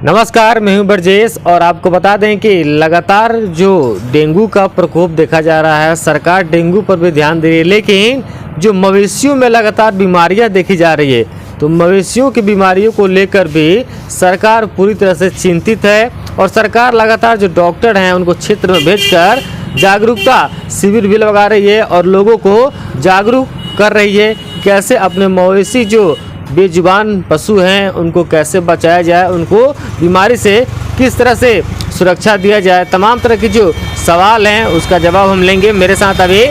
नमस्कार, मैं हूं ब्रजेश और आपको बता दें कि लगातार जो डेंगू का प्रकोप देखा जा रहा है, सरकार डेंगू पर भी ध्यान दे रही है, लेकिन जो मवेशियों में लगातार बीमारियां देखी जा रही है, तो मवेशियों की बीमारियों को लेकर भी सरकार पूरी तरह से चिंतित है। और सरकार लगातार जो डॉक्टर हैं उनको क्षेत्र में भेजकर जागरूकता शिविर भी लगा रही है और लोगों को जागरूक कर रही है कैसे अपने मवेशी जो बेजुबान पशु हैं उनको कैसे बचाया जाए, उनको बीमारी से किस तरह से सुरक्षा दिया जाए। तमाम तरह के जो सवाल हैं उसका जवाब हम लेंगे। मेरे साथ अभी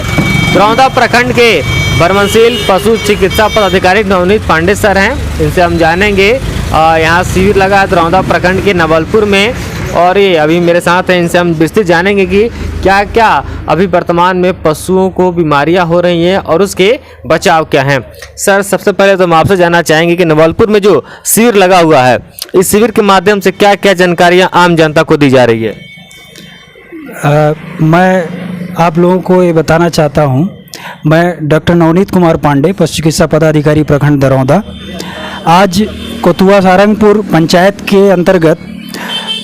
दरौंदा प्रखंड के बरमनशील पशु चिकित्सा पदाधिकारी नवनीत पांडे सर हैं, इनसे हम जानेंगे। यहाँ शिविर लगा है दरौंदा प्रखंड के नवलपुर में और ये अभी मेरे साथ हैं, इनसे हम विस्तृत जानेंगे कि क्या क्या अभी वर्तमान में पशुओं को बीमारियां हो रही हैं और उसके बचाव क्या हैं। सर, सबसे पहले तो हम आपसे जानना चाहेंगे कि नवलपुर में जो शिविर लगा हुआ है, इस शिविर के माध्यम से क्या क्या जानकारियां आम जनता को दी जा रही है। मैं आप लोगों को ये बताना चाहता हूँ, मैं डॉक्टर नवनीत कुमार पांडे, पशु चिकित्सा पदाधिकारी प्रखंड दरौंदा। आज कोतुआ सारंगपुर पंचायत के अंतर्गत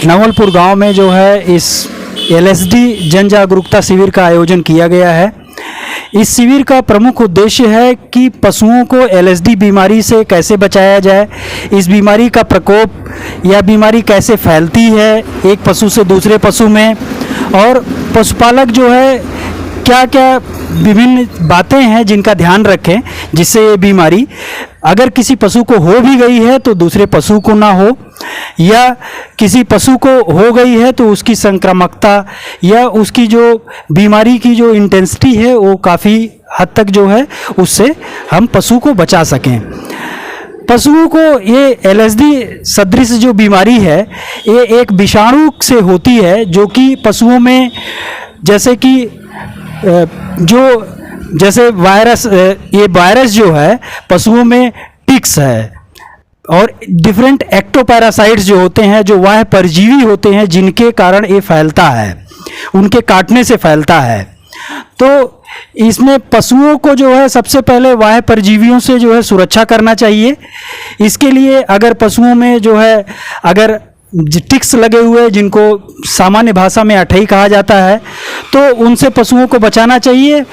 नवलपुर गांव में जो है इस एलएसडी जन जागरूकता शिविर का आयोजन किया गया है। इस शिविर का प्रमुख उद्देश्य है कि पशुओं को एलएसडी बीमारी से कैसे बचाया जाए, इस बीमारी का प्रकोप या बीमारी कैसे फैलती है एक पशु से दूसरे पशु में, और पशुपालक जो है क्या क्या विभिन्न बातें हैं जिनका ध्यान रखें जिससे ये बीमारी अगर किसी पशु को हो भी गई है तो दूसरे पशु को ना हो, या किसी पशु को हो गई है तो उसकी संक्रामकता या उसकी जो बीमारी की जो इंटेंसिटी है वो काफ़ी हद तक जो है उससे हम पशु को बचा सकें। पशुओं को ये एलएसडी सदृश जो बीमारी है ये एक विषाणु से होती है, जो कि पशुओं में जैसे कि जैसे वायरस, ये वायरस जो है पशुओं में टिक्स है और डिफरेंट एक्टोपैरासाइट्स जो होते हैं, जो वह परजीवी होते हैं जिनके कारण ये फैलता है, उनके काटने से फैलता है। तो इसमें पशुओं को जो है सबसे पहले वाह परजीवियों से जो है सुरक्षा करना चाहिए। इसके लिए अगर पशुओं में जो है अगर टिक्स लगे हुए जिनको सामान्य भाषा में अठई कहा जाता है, तो उनसे पशुओं को बचाना चाहिए।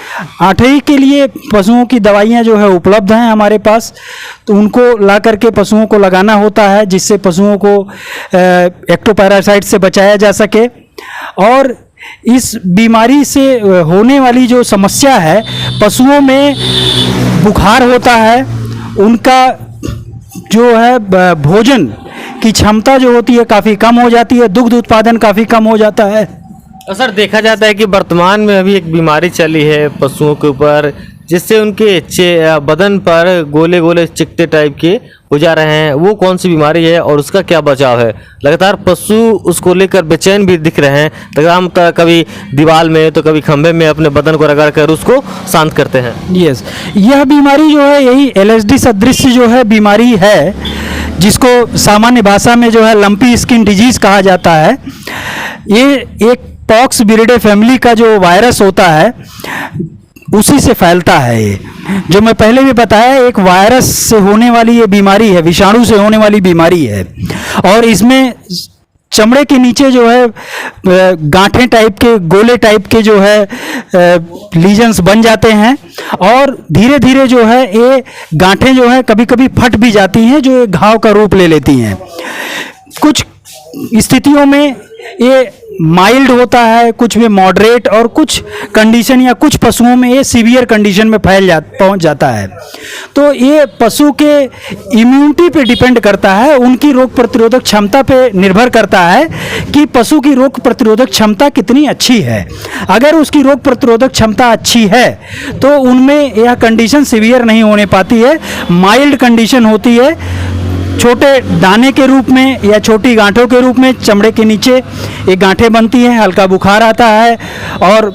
अठई के लिए पशुओं की दवाइयाँ जो है उपलब्ध हैं हमारे पास, तो उनको ला करके पशुओं को लगाना होता है जिससे पशुओं को एक्टोपैरासाइट से बचाया जा सके। और इस बीमारी से होने वाली जो समस्या है, पशुओं में बुखार होता है, उनका जो है भोजन की क्षमता जो होती है काफ़ी कम हो जाती है, दुग्ध उत्पादन काफ़ी कम हो जाता है। और सर, देखा जाता है कि वर्तमान में अभी एक बीमारी चली है पशुओं के ऊपर, जिससे उनके बदन पर गोले गोले चिकटे टाइप के हो जा रहे हैं। वो कौन सी बीमारी है और उसका क्या बचाव है? लगातार पशु उसको लेकर बेचैन भी दिख रहे हैं, लगाम कभी दीवार में तो कभी खंभे में अपने बदन को रगड़ कर उसको शांत करते हैं। यस, यह बीमारी जो है यही एलएसडी सदृश जो है बीमारी है, जिसको सामान्य भाषा में जो है लंपी स्किन डिजीज कहा जाता है। ये एक पॉक्स विरिडे फैमिली का जो वायरस होता है उसी से फैलता है। ये जो मैं पहले भी बताया, एक वायरस से होने वाली ये बीमारी है, विषाणु से होने वाली बीमारी है। और इसमें चमड़े के नीचे जो है गांठें टाइप के, गोले टाइप के जो है लीजन्स बन जाते हैं, और धीरे धीरे जो है ये गांठें जो है कभी कभी फट भी जाती हैं, जो एक घाव का रूप ले लेती हैं। कुछ स्थितियों में ये माइल्ड होता है, कुछ में मॉडरेट, और कुछ कंडीशन या कुछ पशुओं में ये सीवियर कंडीशन में पहुंच जाता है। तो ये पशु के इम्यूनिटी पे डिपेंड करता है, उनकी रोग प्रतिरोधक क्षमता पे निर्भर करता है कि पशु की रोग प्रतिरोधक क्षमता कितनी अच्छी है। अगर उसकी रोग प्रतिरोधक क्षमता अच्छी है तो उनमें यह कंडीशन सीवियर नहीं होने पाती है, माइल्ड कंडीशन होती है। छोटे दाने के रूप में या छोटी गांठों के रूप में चमड़े के नीचे एक गांठें बनती हैं, हल्का बुखार आता है और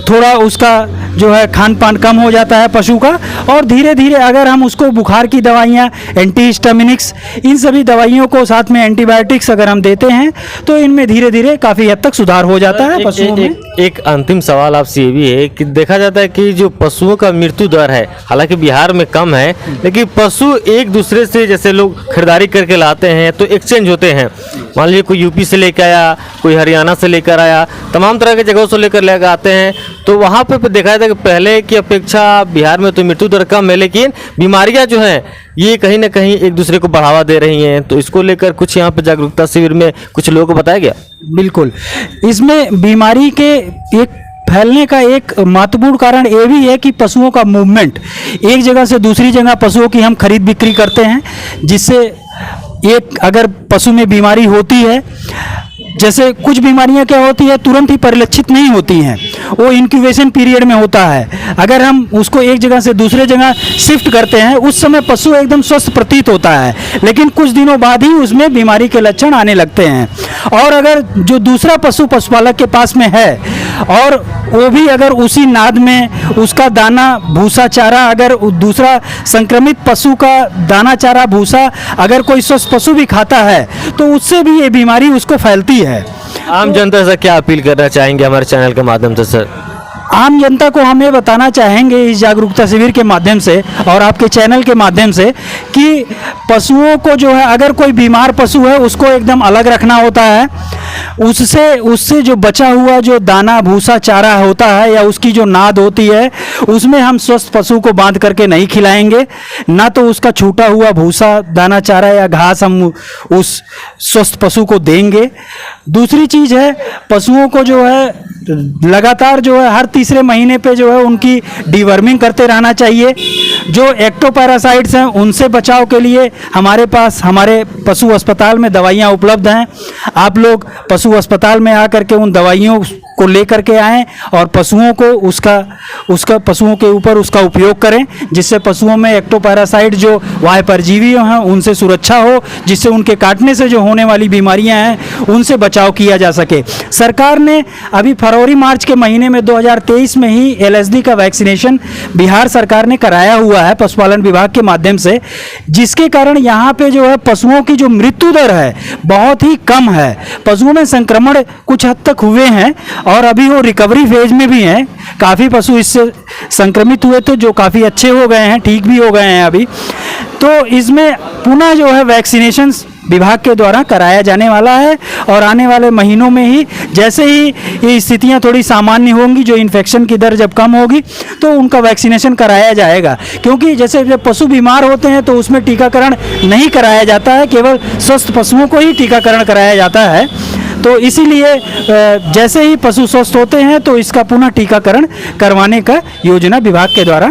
थोड़ा उसका जो है खान पान कम हो जाता है पशु का, और धीरे धीरे अगर हम उसको बुखार की दवाइयाँ, एंटीहिस्टामिनिक्स, इन सभी दवाइयों को साथ में एंटीबायोटिक्स अगर हम देते हैं तो इनमें धीरे धीरे काफ़ी हद तक सुधार हो जाता है पशुओं में। एक अंतिम सवाल आपसे ये भी है कि देखा जाता है कि जो पशुओं का मृत्यु दर है, हालांकि बिहार में कम है, लेकिन पशु एक दूसरे से जैसे लोग खरीदारी करके लाते हैं तो एक्सचेंज होते हैं। मान लीजिए कोई यूपी से लेकर आया, कोई हरियाणा से लेकर आया, तमाम तरह के जगहों से लेकर आते हैं, तो वहाँ पे देखा जाता है कि पहले की अपेक्षा बिहार में तो मृत्यु दर कम है, लेकिन बीमारियाँ जो हैं ये कहीं ना कहीं एक दूसरे को बढ़ावा दे रही हैं। तो इसको लेकर कुछ यहाँ पे जागरूकता शिविर में कुछ लोगों को बताया गया? बिल्कुल, इसमें बीमारी के एक फैलने का एक महत्वपूर्ण कारण ये भी है कि पशुओं का मूवमेंट, एक जगह से दूसरी जगह पशुओं की हम खरीद बिक्री करते हैं, जिससे एक अगर पशु में बीमारी होती है, जैसे कुछ बीमारियां क्या होती है तुरंत ही परिलक्षित नहीं होती हैं, वो इंक्यूबेशन पीरियड में होता है। अगर हम उसको एक जगह से दूसरे जगह शिफ्ट करते हैं उस समय पशु एकदम स्वस्थ प्रतीत होता है, लेकिन कुछ दिनों बाद ही उसमें बीमारी के लक्षण आने लगते हैं। और अगर जो दूसरा पशु पशुपालक के पास में है और वो भी अगर उसी नाद में उसका दाना भूसा चारा, अगर दूसरा संक्रमित पशु का दाना चारा भूसा अगर कोई स्वस्थ पशु भी खाता है तो उससे भी ये बीमारी उसको फैलती है। आम जनता से क्या अपील करना चाहेंगे हमारे चैनल के माध्यम से सर? आम जनता को हम ये बताना चाहेंगे इस जागरूकता शिविर के माध्यम से और आपके चैनल के माध्यम से कि पशुओं को जो है, अगर कोई बीमार पशु है उसको एकदम अलग रखना होता है, उससे जो बचा हुआ जो दाना भूसा चारा होता है या उसकी जो नाद होती है उसमें हम स्वस्थ पशु को बांध करके नहीं खिलाएंगे, ना तो उसका छूटा हुआ भूसा दाना चारा या घास हम उस स्वस्थ पशु को देंगे। दूसरी चीज़ है, पशुओं को जो है लगातार जो है हर तीसरे महीने पे जो है उनकी डीवर्मिंग करते रहना चाहिए। जो एक्टोपैरासाइट्स हैं उनसे बचाव के लिए हमारे पास हमारे पशु अस्पताल में दवाइयाँ उपलब्ध हैं। आप लोग पशु अस्पताल में आकर के उन दवाइयों को लेकर के आएँ और पशुओं को उसका पशुओं के ऊपर उसका उपयोग करें, जिससे पशुओं में एक्टोपैरासाइट जो वाह्य परजीवी हैं उनसे सुरक्षा हो, जिससे उनके काटने से जो होने वाली बीमारियां हैं उनसे बचाव किया जा सके। सरकार ने अभी फरवरी मार्च के महीने में 2023 में ही LSD का वैक्सीनेशन बिहार सरकार ने कराया हुआ है पशुपालन विभाग के माध्यम से, जिसके कारण यहाँ पे जो है पशुओं की जो मृत्यु दर है बहुत ही कम है। पशुओं में संक्रमण कुछ हद तक हुए हैं और अभी वो रिकवरी फेज में भी हैं। काफ़ी पशु इससे संक्रमित हुए थे जो काफ़ी अच्छे हो गए हैं, ठीक भी हो गए हैं अभी। तो इसमें पुनः जो है वैक्सीनेशन विभाग के द्वारा कराया जाने वाला है और आने वाले महीनों में ही जैसे ही ये स्थितियां थोड़ी सामान्य होंगी, जो इन्फेक्शन की दर जब कम होगी तो उनका वैक्सीनेशन कराया जाएगा। क्योंकि जैसे जब पशु बीमार होते हैं तो उसमें टीकाकरण नहीं कराया जाता है, केवल स्वस्थ पशुओं को ही टीकाकरण कराया जाता है। तो इसीलिए जैसे ही पशु स्वस्थ होते हैं तो इसका पुनः टीकाकरण करवाने का योजना विभाग के द्वारा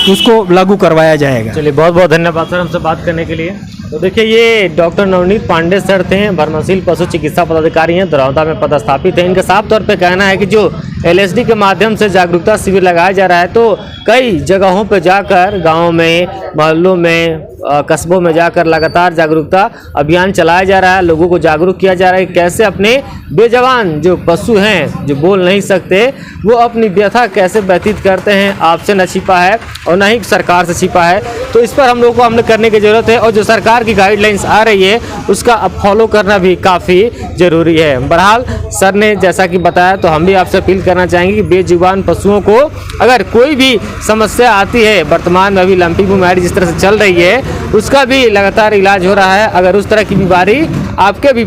उसको लागू करवाया जाएगा। चलिए, बहुत बहुत धन्यवाद सर हमसे बात करने के लिए। तो देखिए, ये डॉक्टर नवनीत पांडे सर थे, भरमशील पशु चिकित्सा पदाधिकारी हैं, दरौंदा में पदस्थापित हैं। इनका साफ तौर पे कहना है कि जो LSD के माध्यम से जागरूकता शिविर लगाया जा रहा है तो कई जगहों पे जाकर, गाँव में, मोहल्लों में, कस्बों में जाकर लगातार जागरूकता अभियान चलाया जा रहा है। लोगों को जागरूक किया जा रहा है कि कैसे अपने बेजवान जो पशु हैं, जो बोल नहीं सकते, वो अपनी व्यथा कैसे व्यतीत करते हैं। आपसे न छिपा है और न ही सरकार से छिपा है। तो इस पर हम लोग को अमल करने की ज़रूरत है और जो सरकार की गाइडलाइंस आ रही है उसका अब फॉलो करना भी काफ़ी ज़रूरी है। बहरहाल सर ने जैसा कि बताया, तो हम भी आपसे अपील करना चाहेंगे कि बेजुबान पशुओं को अगर कोई भी समस्या आती है, वर्तमान में अभी लंपी बीमारी जिस तरह से चल रही है उसका भी लगातार इलाज हो रहा है। अगर उस तरह की बीमारी आपके भी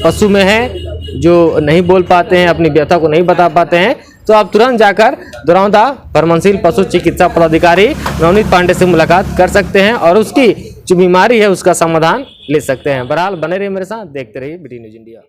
पशु में है जो नहीं बोल पाते हैं, अपनी व्यथा को नहीं बता पाते हैं, तो आप तुरंत जाकर दरौंदा भरमशील पशु चिकित्सा पदाधिकारी नवनीत पांडे से मुलाकात कर सकते हैं और उसकी जो बीमारी है उसका समाधान ले सकते हैं। बहरहाल बने रहिए मेरे साथ, देखते रहिए BT न्यूज़ इंडिया।